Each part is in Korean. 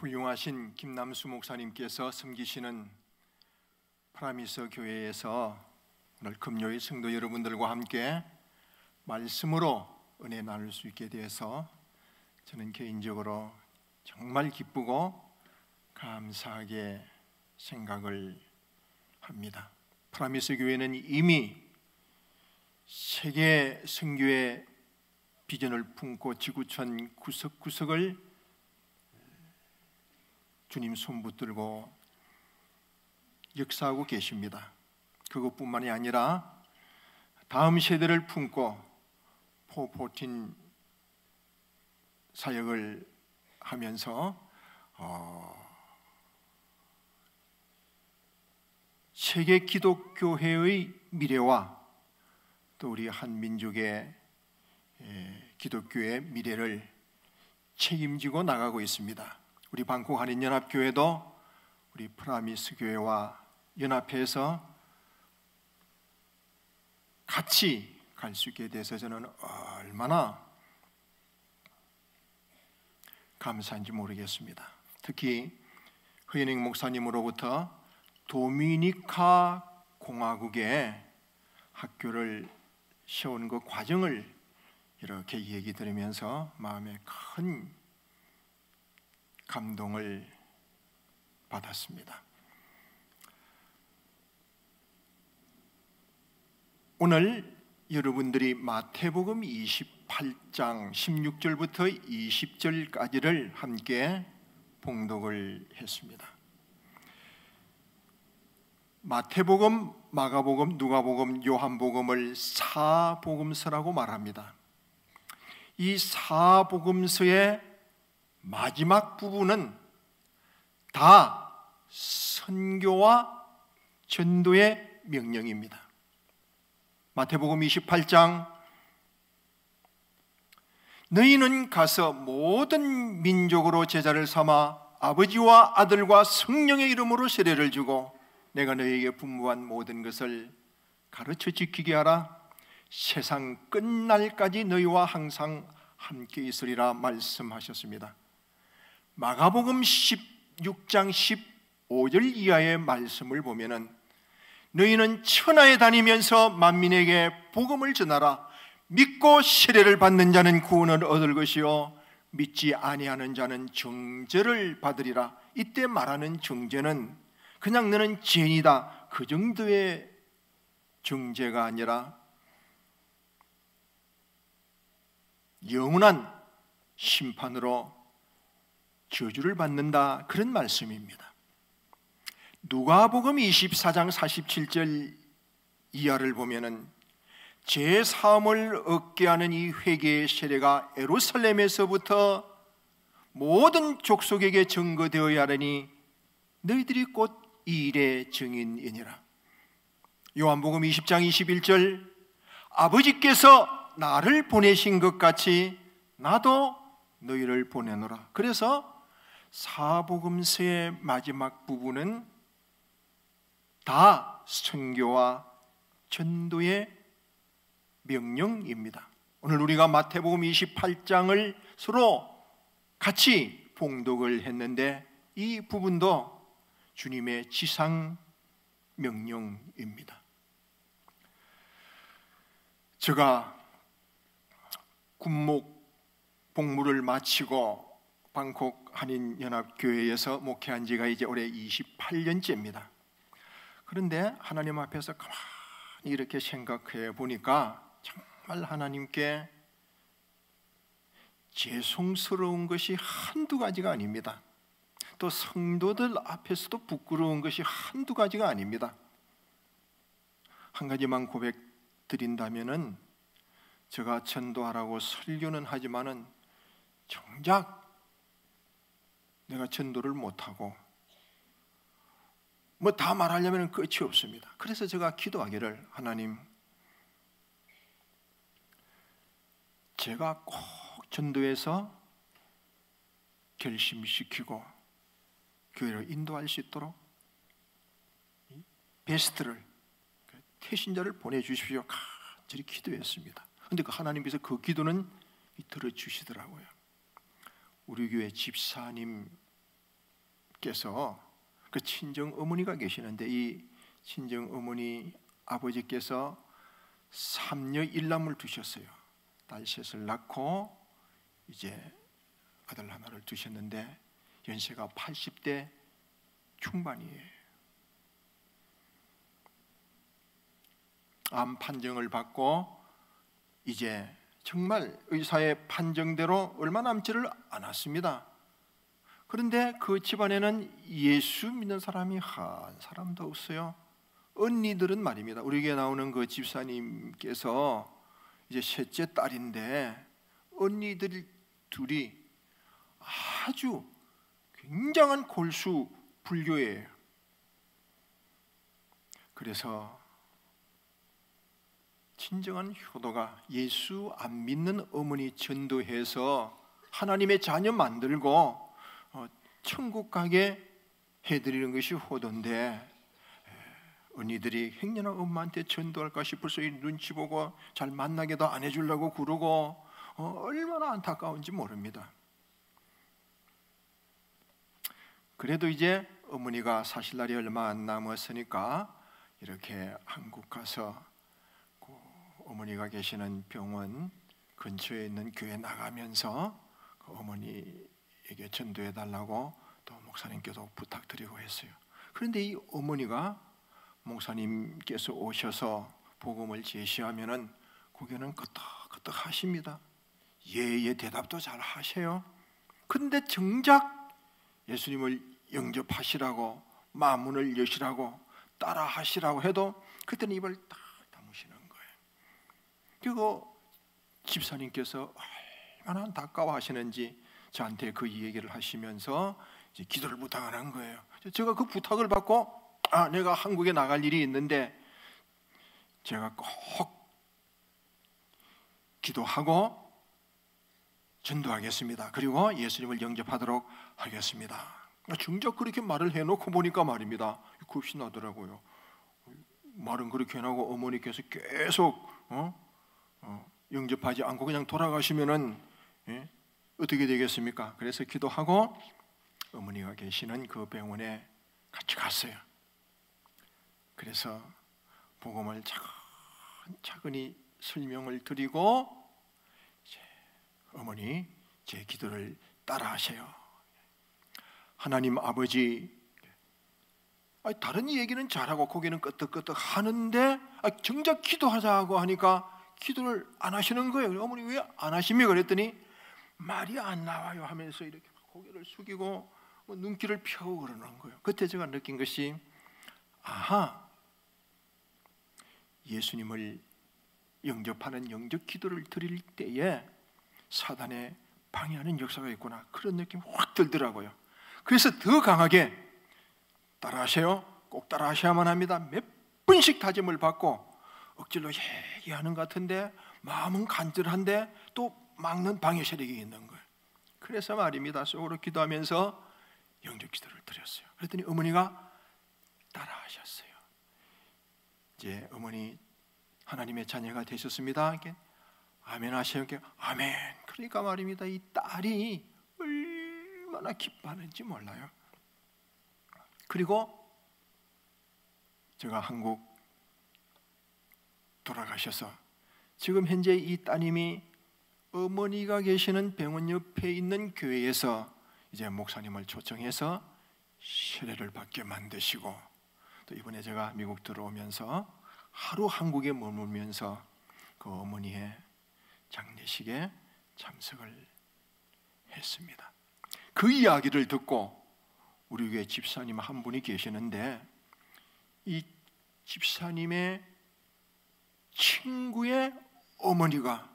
훌륭하신 김남수 목사님께서 섬기시는 프라미스 교회에서 오늘 금요일 성도 여러분들과 함께 말씀으로 은혜 나눌 수 있게 되어서 저는 개인적으로 정말 기쁘고 감사하게 생각을 합니다. 프라미스 교회는 이미 세계 선교의 비전을 품고 지구촌 구석구석을 주님 손 붙들고 역사하고 계십니다. 그것뿐만이 아니라 다음 세대를 품고 포포틴 사역을 하면서 세계 기독교회의 미래와 또 우리 한민족의 기독교의 미래를 책임지고 나가고 있습니다. 우리 방콕 한인연합교회도 우리 프라미스 교회와 연합해서 같이 갈 수 있게 돼서 저는 얼마나 감사한지 모르겠습니다. 특히 허연익 목사님으로부터 도미니카 공화국에 학교를 세운 그 과정을 이렇게 얘기 들으면서 마음에 큰 감동을 받았습니다. 오늘 여러분들이 마태복음 28장 16절부터 20절까지를 함께 봉독을 했습니다. 마태복음, 마가복음, 누가복음, 요한복음을 사복음서라고 말합니다. 이 사복음서의 마지막 부분은 다 선교와 전도의 명령입니다. 마태복음 28장 너희는 가서 모든 민족으로 제자를 삼아 아버지와 아들과 성령의 이름으로 세례를 주고 내가 너희에게 분부한 모든 것을 가르쳐 지키게 하라. 세상 끝날까지 너희와 항상 함께 있으리라 말씀하셨습니다. 마가복음 16장 15절 이하의 말씀을 보면은 너희는 천하에 다니면서 만민에게 복음을 전하라. 믿고 세례를 받는 자는 구원을 얻을 것이요 믿지 아니하는 자는 정죄를 받으리라. 이때 말하는 정죄는 그냥 너는 죄인이다 그 정도의 정죄가 아니라 영원한 심판으로 저주를 받는다, 그런 말씀입니다. 누가복음 24장 47절 이하를 보면은 제 사함을 얻게 하는 이 회개의 세례가 예루살렘에서부터 모든 족속에게 증거되어야 하니 너희들이 곧 이 일의 증인이니라. 요한복음 20장 21절 아버지께서 나를 보내신 것 같이 나도 너희를 보내노라. 그래서 사복음서의 마지막 부분은 다 선교와 전도의 명령입니다. 오늘 우리가 마태복음 28장을 서로 같이 봉독을 했는데 이 부분도 주님의 지상 명령입니다. 제가 군목 복무를 마치고 방콕 한인연합교회에서 목회한 지가 이제 올해 28년째입니다. 그런데 하나님 앞에서 가만히 이렇게 생각해 보니까 정말 하나님께 죄송스러운 것이 한두 가지가 아닙니다. 또 성도들 앞에서도 부끄러운 것이 한두 가지가 아닙니다. 한 가지만 고백드린다면은 제가 전도하라고 설교는 하지만은 정작 내가 전도를 못하고 뭐 다 말하려면 끝이 없습니다. 그래서 제가 기도하기를 하나님, 제가 꼭 전도해서 결심시키고 교회를 인도할 수 있도록 베스트를, 태신자를 보내주십시오. 간절히 기도했습니다. 그런데 그 하나님께서 그 기도는 들어주시더라고요. 우리 교회 집사님 께서 그 친정 어머니가 계시는데 이 친정 어머니 아버지께서 3녀 1남을 두셨어요. 딸 셋을 낳고 이제 아들 하나를 두셨는데 연세가 80대 중반이에요. 암 판정을 받고 이제 정말 의사의 판정대로 얼마 남지를 않았습니다. 그런데 그 집안에는 예수 믿는 사람이 한 사람도 없어요. 언니들은 말입니다. 우리 교회 나오는 그 집사님께서 이제 셋째 딸인데 언니들 둘이 아주 굉장한 골수 불교예요. 그래서 진정한 효도가 예수 안 믿는 어머니 전도해서 하나님의 자녀 만들고 천국 가게 해드리는 것이 효도인데 언니들이 행여나 엄마한테 전도할까 싶어서 눈치 보고 잘 만나게도 안 해주려고 그러고 얼마나 안타까운지 모릅니다. 그래도 이제 어머니가 사실 날이 얼마 안 남았으니까 이렇게 한국 가서 그 어머니가 계시는 병원 근처에 있는 교회 나가면서 그 어머니에게 전도해 달라고 또 목사님께도 부탁드리고 했어요. 그런데 이 어머니가 목사님께서 오셔서 복음을 제시하면은 고개는 끄덕끄덕 하십니다. 예의 대답도 잘 하세요. 근데 정작 예수님을 영접하시라고 마문을 여시라고 따라 하시라고 해도 그때는 입을 딱 다무시는 거예요. 그리고 집사님께서 얼마나 안타까워하시는지 저한테 그 얘기를 하시면서 이제 기도를 부탁하는 거예요. 제가 그 부탁을 받고 내가 한국에 나갈 일이 있는데 제가 꼭 기도하고 전도하겠습니다. 그리고 예수님을 영접하도록 하겠습니다. 정작 그렇게 말을 해놓고 보니까 말입니다. 겁이 나더라고요. 말은 그렇게 해놓고 어머니께서 계속 영접하지 않고 그냥 돌아가시면은 어떻게 되겠습니까? 그래서 기도하고 어머니가 계시는 그 병원에 같이 갔어요. 그래서 복음을 차근히 설명을 드리고 어머니 제 기도를 따라하세요. 하나님 아버지, 다른 얘기는 잘하고 고개는 끄덕끄덕 하는데 정작 기도하자고 하니까 기도를 안 하시는 거예요. 어머니 왜 안 하십니까? 그랬더니 말이 안 나와요 하면서 이렇게 고개를 숙이고 눈길을 펴고 그러는 거예요. 그때 제가 느낀 것이 예수님을 영접하는 영접 기도를 드릴 때에 사단의 방해하는 역사가 있구나, 그런 느낌이 확 들더라고요. 그래서 더 강하게 따라하세요. 꼭 따라하셔야만 합니다. 몇 번씩 다짐을 받고 억지로 얘기하는 것 같은데 마음은 간절한데 또 막는 방해 세력이 있는 거예요. 그래서 말입니다. 속으로 기도하면서 영접 기도를 드렸어요. 그랬더니 어머니가 따라하셨어요. 이제 어머니 하나님의 자녀가 되셨습니다. 아멘 하세요. 아멘. 그러니까 말입니다. 이 딸이 얼마나 기뻐하는지 몰라요. 그리고 제가 한국 돌아가셔서 지금 현재 이 따님이 어머니가 계시는 병원 옆에 있는 교회에서 이제 목사님을 초청해서 세례를 받게 만드시고, 또 이번에 제가 미국 들어오면서 하루 한국에 머물면서 그 어머니의 장례식에 참석을 했습니다. 그 이야기를 듣고 우리 교회 집사님 한 분이 계시는데 이 집사님의 친구의 어머니가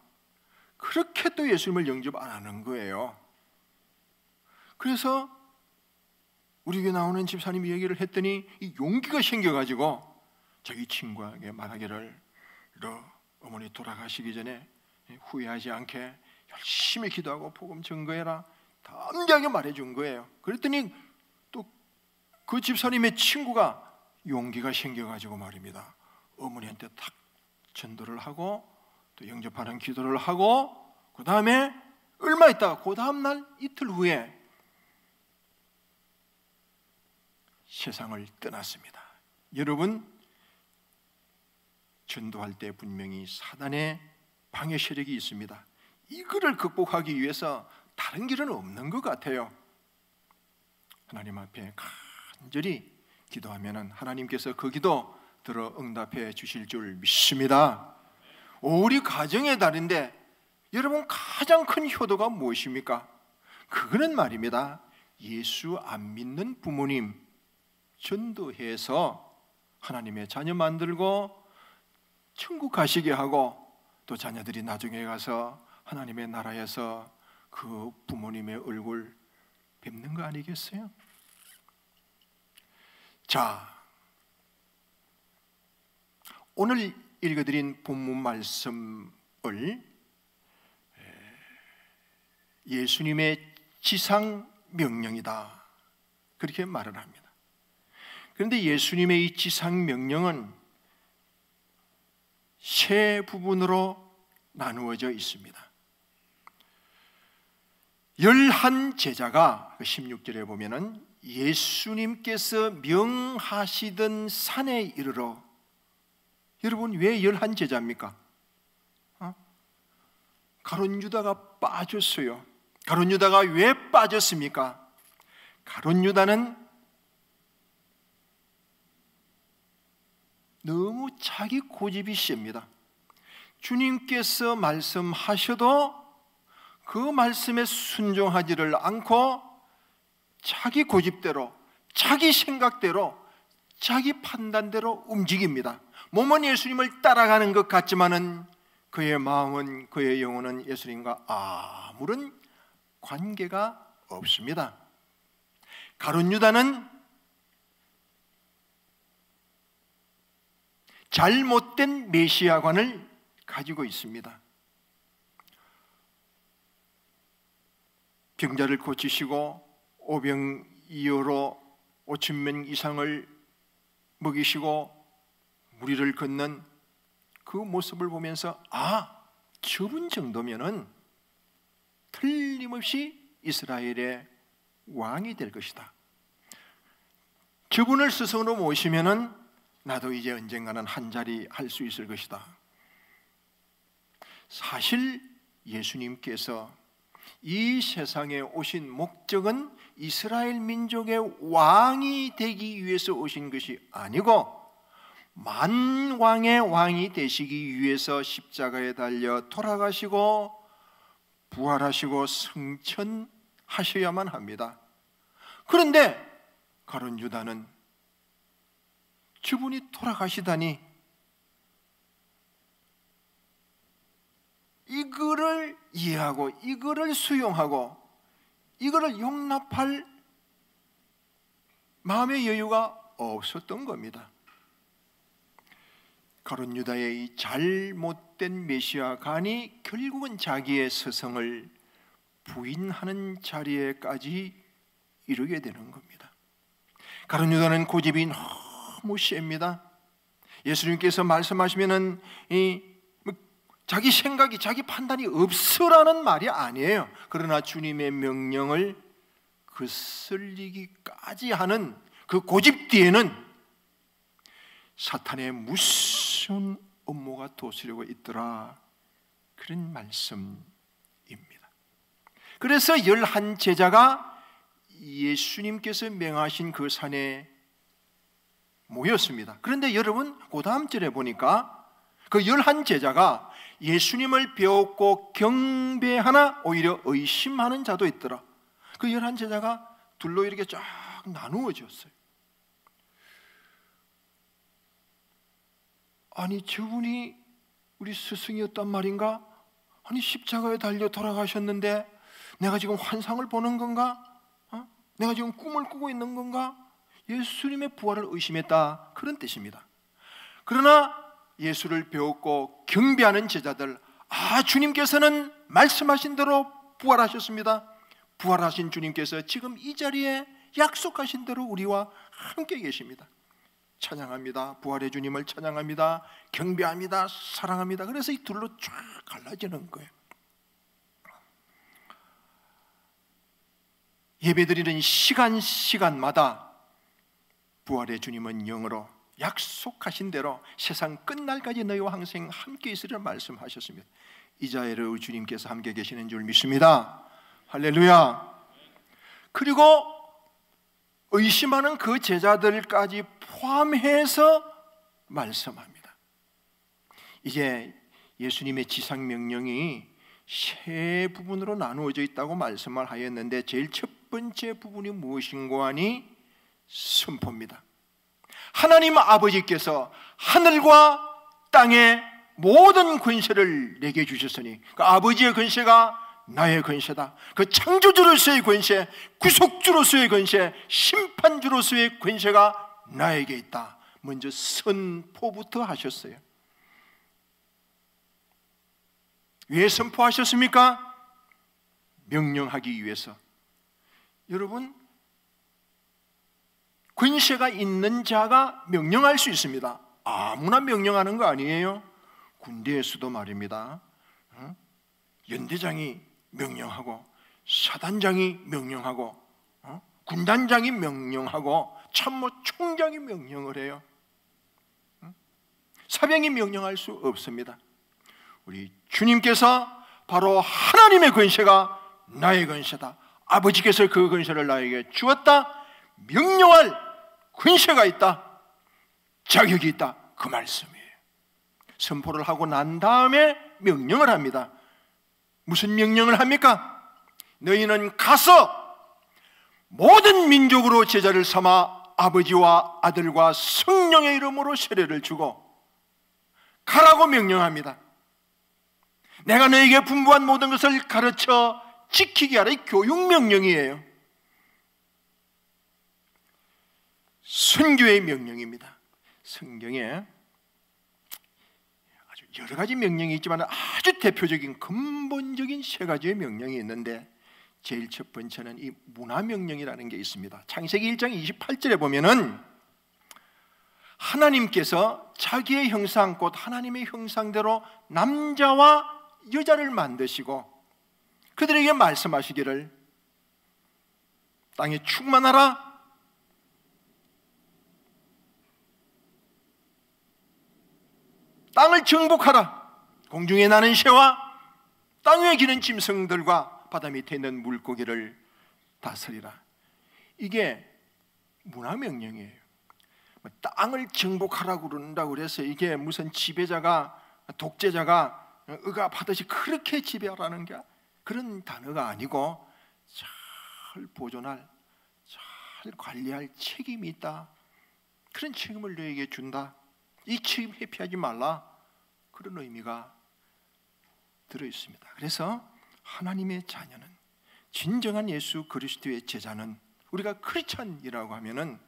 그렇게 또 예수님을 영접 안 하는 거예요. 그래서 우리 교회 나오는 집사님이 얘기를 했더니 이 용기가 생겨가지고 자기 친구에게 말하기를, 너 어머니 돌아가시기 전에 후회하지 않게 열심히 기도하고 복음 증거해라, 담대하게 말해준 거예요. 그랬더니 또 그 집사님의 친구가 용기가 생겨가지고 말입니다, 어머니한테 탁 전도를 하고 또 영접하는 기도를 하고, 그 다음에 얼마 있다가 그 다음날 이틀 후에 세상을 떠났습니다. 여러분, 전도할 때 분명히 사단의 방해 세력이 있습니다. 이거를 극복하기 위해서 다른 길은 없는 것 같아요. 하나님 앞에 간절히 기도하면 하나님께서 그 기도 들어 응답해 주실 줄 믿습니다. 우리 가정의 달인데 여러분, 가장 큰 효도가 무엇입니까? 그거는 말입니다, 예수 안 믿는 부모님 전도해서 하나님의 자녀 만들고 천국 가시게 하고, 또 자녀들이 나중에 가서 하나님의 나라에서 그 부모님의 얼굴 뵙는 거 아니겠어요? 자, 오늘 읽어드린 본문 말씀을 예수님의 지상 명령이다, 그렇게 말을 합니다. 그런데 예수님의 이 지상 명령은 세 부분으로 나누어져 있습니다. 11 제자가 16절에 보면은 예수님께서 명하시던 산에 이르러, 여러분, 왜 11 제자입니까? 가룟 유다가 빠졌어요. 가룟 유다가 왜 빠졌습니까? 가룟 유다는 너무 자기 고집이 셉니다. 주님께서 말씀하셔도 그 말씀에 순종하지를 않고 자기 고집대로, 자기 생각대로, 자기 판단대로 움직입니다. 몸은 예수님을 따라가는 것 같지만은 그의 마음은, 그의 영혼은 예수님과 아무런 관계가 없습니다. 가룟 유다는 잘못된 메시아관을 가지고 있습니다. 병자를 고치시고 오병이어로 5,000명 이상을 먹이시고 무리를 걷는 그 모습을 보면서, 저분 정도면은 틀림없이 이스라엘의 왕이 될 것이다. 저분을 스승으로 모시면은 나도 이제 언젠가는 한 자리 할 수 있을 것이다. 사실 예수님께서 이 세상에 오신 목적은 이스라엘 민족의 왕이 되기 위해서 오신 것이 아니고 만왕의 왕이 되시기 위해서 십자가에 달려 돌아가시고 부활하시고 승천하셔야만 합니다. 그런데 가룟 유다는 저분이 돌아가시다니, 이거를 이해하고 이거를 수용하고 이거를 용납할 마음의 여유가 없었던 겁니다. 가룟 유다의 이 잘못된 메시아관이 결국은 자기의 스승을 부인하는 자리에까지 이르게 되는 겁니다. 가룟 유다는 고집이 너무 셉니다. 예수님께서 말씀하시면은 자기 생각이, 자기 판단이 없으라는 말이 아니에요. 그러나 주님의 명령을 거슬리기까지 하는 그 고집 뒤에는 사탄의 무서운 음모가 도스리고 있더라, 그런 말씀입니다. 그래서 11 제자가 예수님께서 명하신 그 산에 모였습니다. 그런데 여러분, 그 다음 절에 보니까 그 11 제자가 예수님을 배웠고 경배하나 오히려 의심하는 자도 있더라. 그 11 제자가 둘로 이렇게 쫙 나누어졌어요. 아니, 저분이 우리 스승이었단 말인가? 아니, 십자가에 달려 돌아가셨는데 내가 지금 환상을 보는 건가? 내가 지금 꿈을 꾸고 있는 건가? 예수님의 부활을 의심했다, 그런 뜻입니다. 그러나 예수를 배웠고 경배하는 제자들, 주님께서는 말씀하신 대로 부활하셨습니다. 부활하신 주님께서 지금 이 자리에 약속하신 대로 우리와 함께 계십니다. 찬양합니다. 부활의 주님을 찬양합니다. 경배합니다. 사랑합니다. 그래서 이 둘로 쫙 갈라지는 거예요. 예배드리는 시간마다 부활의 주님은 영으로 약속하신 대로 세상 끝날까지 너희와 항상 함께 있으리라 말씀하셨습니다. 이자야로 주님께서 함께 계시는 줄 믿습니다. 할렐루야. 그리고 의심하는 그 제자들까지 포함해서 말씀합니다. 이제 예수님의 지상명령이 세 부분으로 나누어져 있다고 말씀을 하였는데, 제일 첫 번째 부분이 무엇인가 하니 선포입니다. 하나님 아버지께서 하늘과 땅의 모든 권세를 내게 주셨으니, 그 아버지의 권세가 나의 권세다. 그 창조주로서의 권세, 구속주로서의 권세, 심판주로서의 권세가 나에게 있다. 먼저 선포부터 하셨어요. 왜 선포하셨습니까? 명령하기 위해서. 여러분, 권세가 있는 자가 명령할 수 있습니다. 아무나 명령하는 거 아니에요. 군대에서도 말입니다. 연대장이 명령하고, 사단장이 명령하고, 군단장이 명령하고, 참모총장이 명령을 해요. 사병이 명령할 수 없습니다. 우리 주님께서 바로 하나님의 권세가 나의 권세다, 아버지께서 그 권세를 나에게 주었다, 명령할 권세가 있다, 자격이 있다, 그 말씀이에요. 선포를 하고 난 다음에 명령을 합니다. 무슨 명령을 합니까? 너희는 가서 모든 민족으로 제자를 삼아 아버지와 아들과 성령의 이름으로 세례를 주고 가라고 명령합니다. 내가 너에게 분부한 모든 것을 가르쳐 지키게 하라. 이 교육 명령이에요. 선교의 명령입니다. 성경에 아주 여러 가지 명령이 있지만 아주 대표적인 근본적인 세 가지의 명령이 있는데, 제일 첫 번째는 이 문화명령이라는 게 있습니다. 창세기 1장 28절에 보면은 하나님께서 자기의 형상, 곧 하나님의 형상대로 남자와 여자를 만드시고 그들에게 말씀하시기를 땅에 충만하라, 땅을 정복하라, 공중에 나는 새와 땅 위에 기는 짐승들과 바다 밑에 있는 물고기를 다스리라. 이게 문화명령이에요. 땅을 정복하라고 그런다고 그래서 이게 무슨 지배자가, 독재자가 억압하듯이 그렇게 지배하라는 게 그런 단어가 아니고, 잘 보존할, 잘 관리할 책임이 있다, 그런 책임을 너에게 준다, 이 책임 회피하지 말라, 그런 의미가 들어있습니다. 그래서 하나님의 자녀는, 진정한 예수 그리스도의 제자는, 우리가 크리스찬이라고 하면은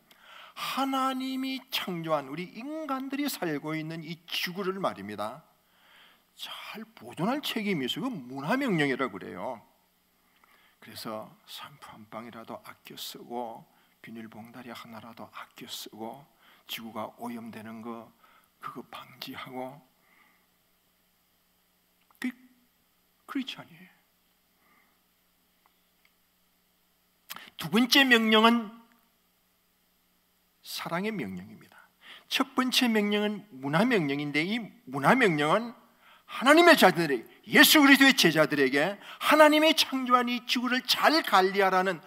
하나님이 창조한 우리 인간들이 살고 있는 이 지구를 말입니다, 잘 보존할 책임이 있어요. 그건 문화명령이라고 그래요. 그래서 샴푸 한 방이라도 아껴 쓰고, 비닐봉다리 하나라도 아껴 쓰고, 지구가 오염되는 거 그거 방지하고, 그게 크리스찬이에요. 두 번째 명령은 사랑의 명령입니다. 첫 번째 명령은 문화명령인데, 이 문화명령은 하나님의 자녀들에게, 예수 그리스도의 제자들에게 하나님이 창조한 이 지구를 잘 관리하라는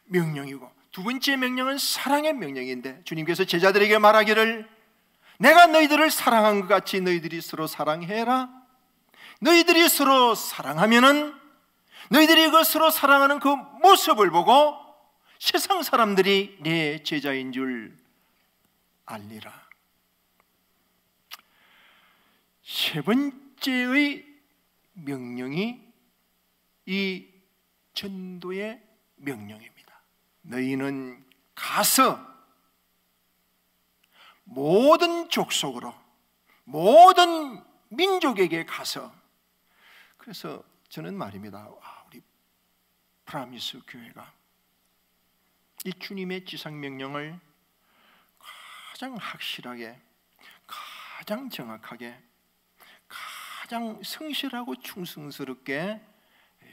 명령이고, 두 번째 명령은 사랑의 명령인데, 주님께서 제자들에게 말하기를 내가 너희들을 사랑한 것 같이 너희들이 서로 사랑해라. 너희들이 서로 사랑하면은 너희들이 그 서로 사랑하는 그 모습을 보고 세상 사람들이 내 제자인 줄 알리라. 세 번째의 명령이 이 전도의 명령입니다. 너희는 가서 모든 족속으로, 모든 민족에게 가서, 그래서 저는 말입니다, 우리 프라미스 교회가 이 주님의 지상명령을 가장 확실하게, 가장 정확하게, 가장 성실하고 충성스럽게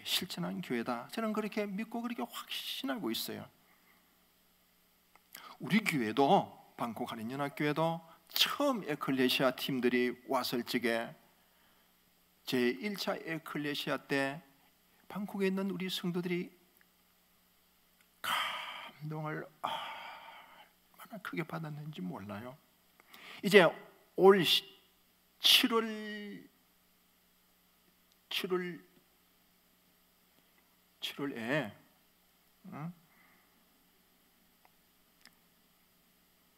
실천한 교회다, 저는 그렇게 믿고 그렇게 확신하고 있어요. 우리 교회도, 방콕 한인연합교회도 처음 에클레시아 팀들이 왔을 적에 제1차 에클레시아 때 방콕에 있는 우리 성도들이 감동을 얼마나 크게 받았는지 몰라요. 이제 올 7월에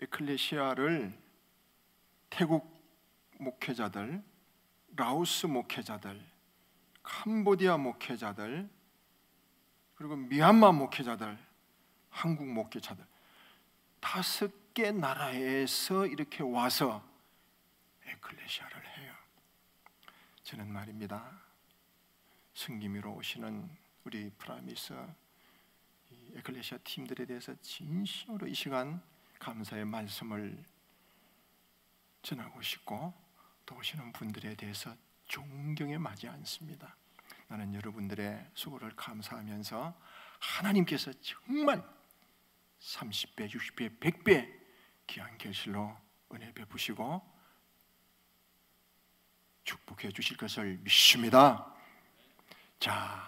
에클레시아를 태국 목회자들, 라오스 목회자들, 캄보디아 목회자들, 그리고 미얀마 목회자들, 한국 목회자들 5개 나라에서 이렇게 와서 에클레시아를 해요. 저는 말입니다, 승기미로 오시는 우리 프라미스 에클레시아 팀들에 대해서 진심으로 이 시간 감사의 말씀을 전하고 싶고, 또 오시는 분들에 대해서 존경에 마지 않습니다. 나는 여러분들의 수고를 감사하면서 하나님께서 정말 30배, 60배, 100배 귀한 결실로 은혜 베푸시고 축복해 주실 것을 믿습니다. 자,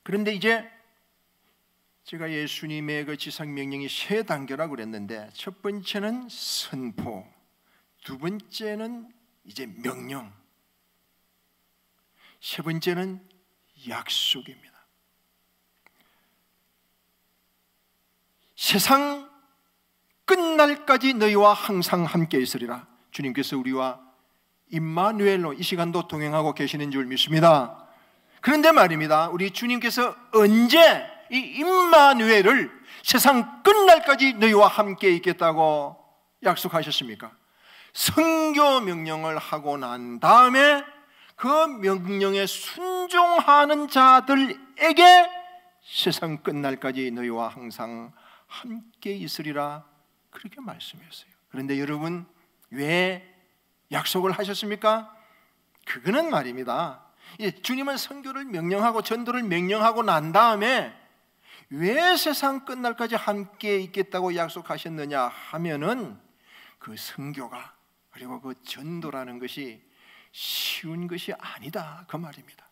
그런데 이제 제가 예수님의 그 지상 명령이 3단계라고 그랬는데, 첫 번째는 선포, 두 번째는 이제 명령, 세 번째는 약속입니다. 세상 끝날까지 너희와 항상 함께 있으리라. 주님께서 우리와 임마누엘로 이 시간도 동행하고 계시는 줄 믿습니다. 그런데 말입니다, 우리 주님께서 언제 이 임마누엘을 세상 끝날까지 너희와 함께 있겠다고 약속하셨습니까? 선교 명령을 하고 난 다음에 그 명령에 순종하는 자들에게 세상 끝날까지 너희와 항상 함께 있으리라, 그렇게 말씀했어요. 그런데 여러분, 왜 약속을 하셨습니까? 그거는 말입니다, 주님은 선교를 명령하고 전도를 명령하고 난 다음에 왜 세상 끝날까지 함께 있겠다고 약속하셨느냐 하면은, 그 선교가, 그리고 그 전도라는 것이 쉬운 것이 아니다, 그 말입니다.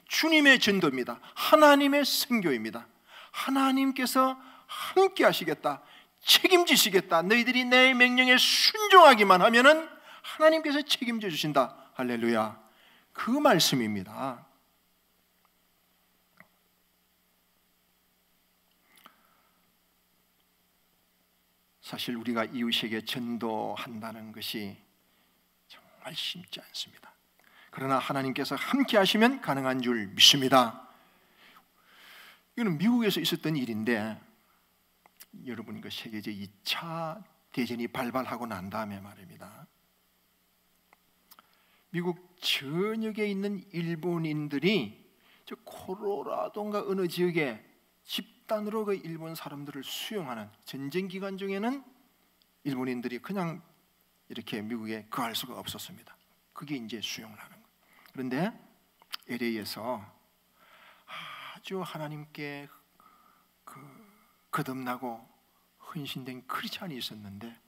주님의 전도입니다. 하나님의 선교입니다. 하나님께서 함께 하시겠다, 책임지시겠다, 너희들이 내 명령에 순종하기만 하면은 하나님께서 책임져 주신다, 할렐루야, 그 말씀입니다. 사실 우리가 이웃에게 전도한다는 것이 정말 쉽지 않습니다. 그러나 하나님께서 함께 하시면 가능한 줄 믿습니다. 이거는 미국에서 있었던 일인데, 여러분, 그 세계적 2차 대전이 발발하고 난 다음에 말입니다, 미국 전역에 있는 일본인들이 저 콜로라도인가 어느 지역에 집단으로 그 일본 사람들을 수용하는, 전쟁 기간 중에는 일본인들이 그냥 이렇게 미국에 거할 수가 없었습니다. 그게 이제 수용을 하는 거예요. 그런데 LA에서 아주 하나님께 거듭나고 헌신된 크리스찬이 있었는데,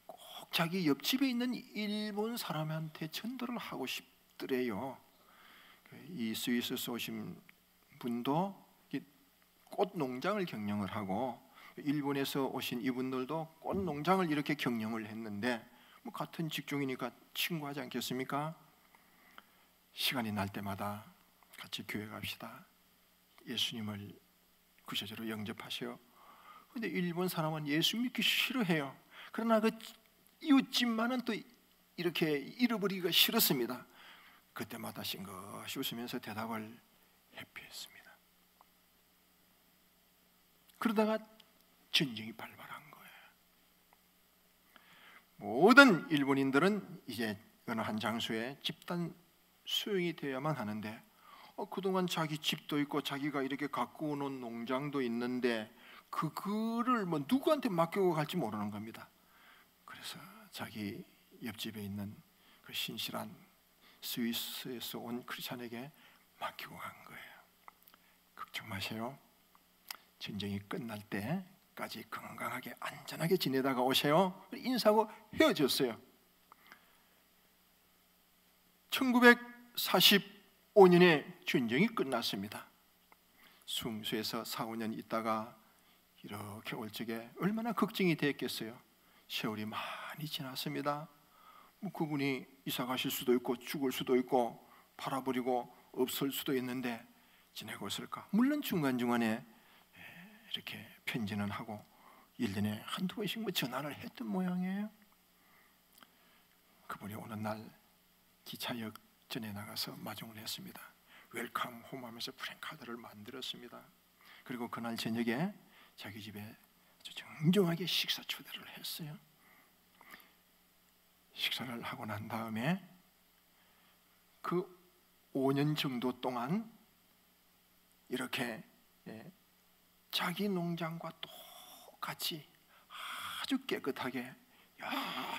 꼭 자기 옆집에 있는 일본 사람한테 전도를 하고 싶더래요. 이 스위스에서 오신 분도 꽃 농장을 경영을 하고, 일본에서 오신 이분들도 꽃 농장을 이렇게 경영을 했는데, 뭐 같은 직종이니까 친구하지 않겠습니까? 시간이 날 때마다 같이 교회 갑시다, 예수님을 구체적으로 영접하세요. 그런데 일본 사람은 예수 믿기 싫어해요. 그러나 그 이웃집만은 또 이렇게 잃어버리기가 싫었습니다. 그때마다 싱긋이 웃으면서 대답을 회피했습니다. 그러다가 전쟁이 발발한 거예요. 모든 일본인들은 이제 어느 한 장소에 집단 수용이 되어야만 하는데, 그동안 자기 집도 있고 자기가 이렇게 갖고 오는 농장도 있는데 그거를 뭐 누구한테 맡기고 갈지 모르는 겁니다. 그래서 자기 옆집에 있는 그 신실한 스위스에서 온 크리스찬에게 맡기고 간 거예요. 걱정 마세요. 전쟁이 끝날 때 까지 건강하게 안전하게 지내다가 오세요. 인사하고 헤어졌어요. 1945년에 전쟁이 끝났습니다. 숭수에서 4, 5년 있다가 이렇게 올 적에 얼마나 걱정이 됐겠어요. 세월이 많이 지났습니다. 그분이 이사 가실 수도 있고 죽을 수도 있고 팔아버리고 없을 수도 있는데 지내고 있을까? 물론 중간중간에 이렇게 편지는 하고 1년에 한두 번씩 전화를 했던 모양이에요. 그분이 어느 날 기차역 전에 나가서 마중을 했습니다. 웰컴 홈 하면서 프랭카드를 만들었습니다. 그리고 그날 저녁에 자기 집에 아주 정중하게 식사 초대를 했어요. 식사를 하고 난 다음에 그 5년 정도 동안 이렇게 자기 농장과 똑같이 아주 깨끗하게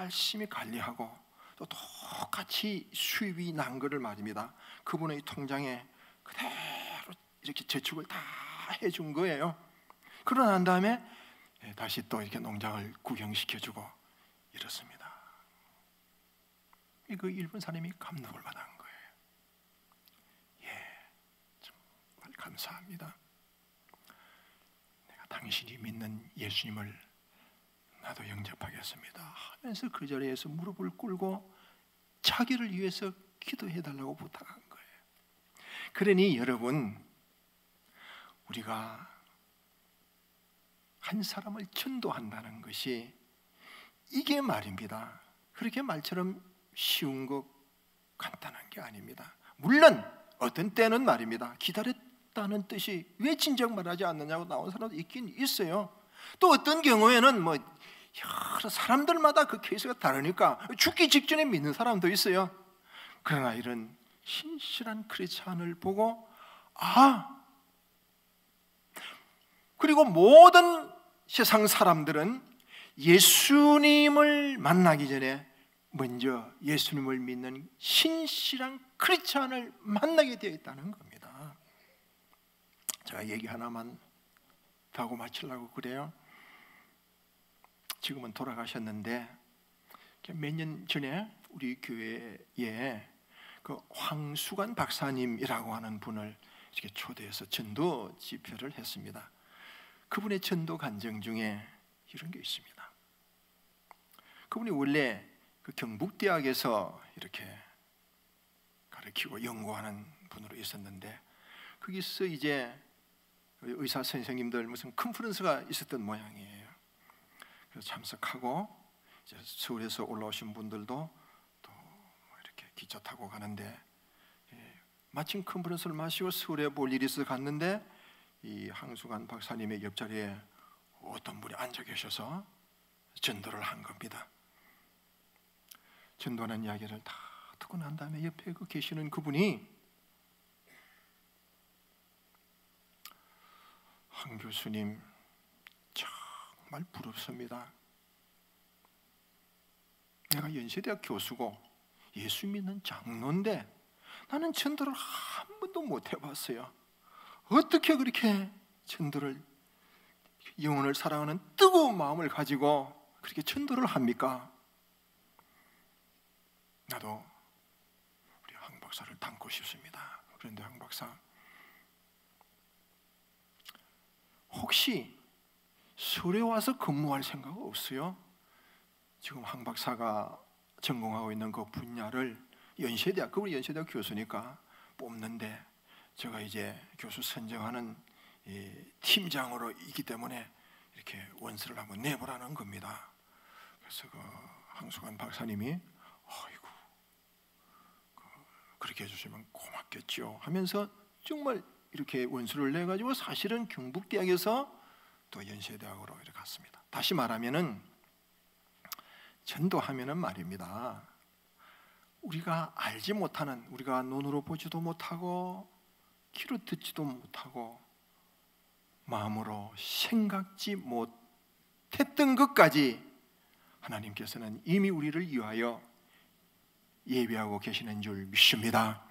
열심히 관리하고 또 똑같이 수입이 난 것을 말입니다. 그분의 통장에 그대로 이렇게 저축을 다 해준 거예요. 그러고 난 다음에 다시 또 이렇게 농장을 구경시켜주고 이렇습니다. 그 일본 사람이 감동을 받은 거예요. 정말 감사합니다. 내가 당신이 믿는 예수님을 나도 영접하겠습니다 하면서 그 자리에서 무릎을 꿇고 자기를 위해서 기도해달라고 부탁한 거예요. 그러니 여러분, 우리가 한 사람을 전도한다는 것이 이게 말입니다. 그렇게 말처럼 쉬운 것, 간단한 게 아닙니다. 물론 어떤 때는 말입니다. 기다렸다는 뜻이 왜 진작 말하지 않느냐고 나온 사람도 있긴 있어요. 또 어떤 경우에는 뭐 여러 사람들마다 그 케이스가 다르니까 죽기 직전에 믿는 사람도 있어요. 그러나 이런 신실한 크리스찬을 보고 그리고 모든 세상 사람들은 예수님을 만나기 전에 먼저 예수님을 믿는 신실한 크리스찬을 만나게 되어 있다는 겁니다. 제가 얘기 하나만 더 하고 마치려고 그래요. 지금은 돌아가셨는데 몇 년 전에 우리 교회에 그 황수관 박사님이라고 하는 분을 이렇게 초대해서 전도 집회를 했습니다. 그분의 전도 간증 중에 이런 게 있습니다. 그분이 원래 그 경북대학에서 이렇게 가르치고 연구하는 분으로 있었는데 거기서 이제 의사 선생님들 무슨 컨퍼런스가 있었던 모양이에요. 그래서 참석하고 이제 서울에서 올라오신 분들도 또 이렇게 기차 타고 가는데 마침 컨퍼런스를 마치고 서울에 볼 일이 있어서 갔는데 이 황수관 박사님의 옆자리에 어떤 분이 앉아 계셔서 전도를 한 겁니다. 전도하는 이야기를 다 듣고 난 다음에 옆에 계시는 그분이 황 교수님 정말 부럽습니다. 내가 연세대학 교수고 예수 믿는 장로인데 나는 전도를 한 번도 못 해봤어요. 어떻게 그렇게 전도를, 영혼을 사랑하는 뜨거운 마음을 가지고 그렇게 전도를 합니까? 나도 우리 황 박사를 닮고 싶습니다. 그런데 황 박사, 혹시 서울에 와서 근무할 생각 없어요? 지금 황 박사가 전공하고 있는 그 분야를 연세대학, 그분이 연세대학 교수니까 뽑는데 제가 이제 교수 선정하는 팀장으로 있기 때문에 이렇게 원서를 한번 내보라는 겁니다. 그래서 그 황수관 박사님이 아이고 그렇게 해주시면 고맙겠죠 하면서 정말 이렇게 원서를 내가지고 사실은 경북대학에서 또 연세대학으로 이렇게 갔습니다. 다시 말하면은 전도하면은 말입니다. 우리가 알지 못하는, 우리가 눈으로 보지도 못하고 귀로 듣지도 못하고 마음으로 생각지 못했던 것까지 하나님께서는 이미 우리를 위하여 예비하고 계시는 줄 믿습니다.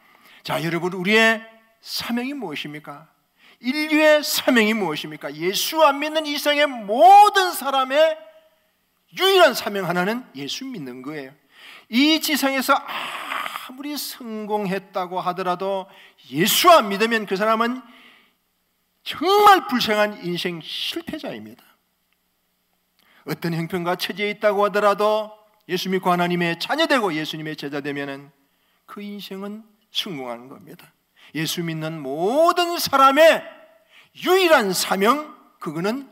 자, 여러분, 우리의 사명이 무엇입니까? 인류의 사명이 무엇입니까? 예수 안 믿는 이 세상의 모든 사람의 유일한 사명 하나는 예수 믿는 거예요. 이 지상에서 아무리 성공했다고 하더라도 예수 안 믿으면 그 사람은 정말 불쌍한 인생 실패자입니다. 어떤 형편과 처지에 있다고 하더라도 예수 믿고 하나님의 자녀되고 예수님의 제자 되면은 그 인생은 성공하는 겁니다. 예수 믿는 모든 사람의 유일한 사명, 그거는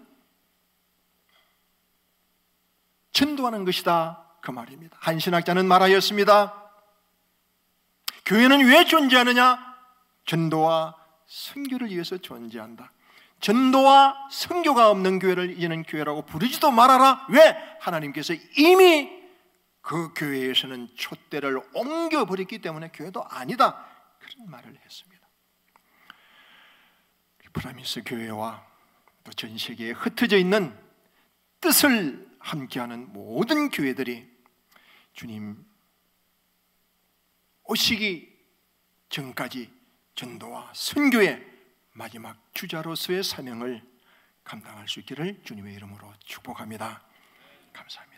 전도하는 것이다, 그 말입니다. 한 신학자는 말하였습니다. 교회는 왜 존재하느냐? 전도와 선교를 위해서 존재한다. 전도와 선교가 없는 교회를 이제는 교회라고 부르지도 말아라. 왜? 하나님께서 이미 그 교회에서는 촛대를 옮겨버렸기 때문에 교회도 아니다, 그런 말을 했습니다. 프라미스 교회와 또 전 세계에 흩어져 있는 뜻을 함께하는 모든 교회들이 주님 오시기 전까지 전도와 선교의 마지막 주자로서의 사명을 감당할 수 있기를 주님의 이름으로 축복합니다. 감사합니다.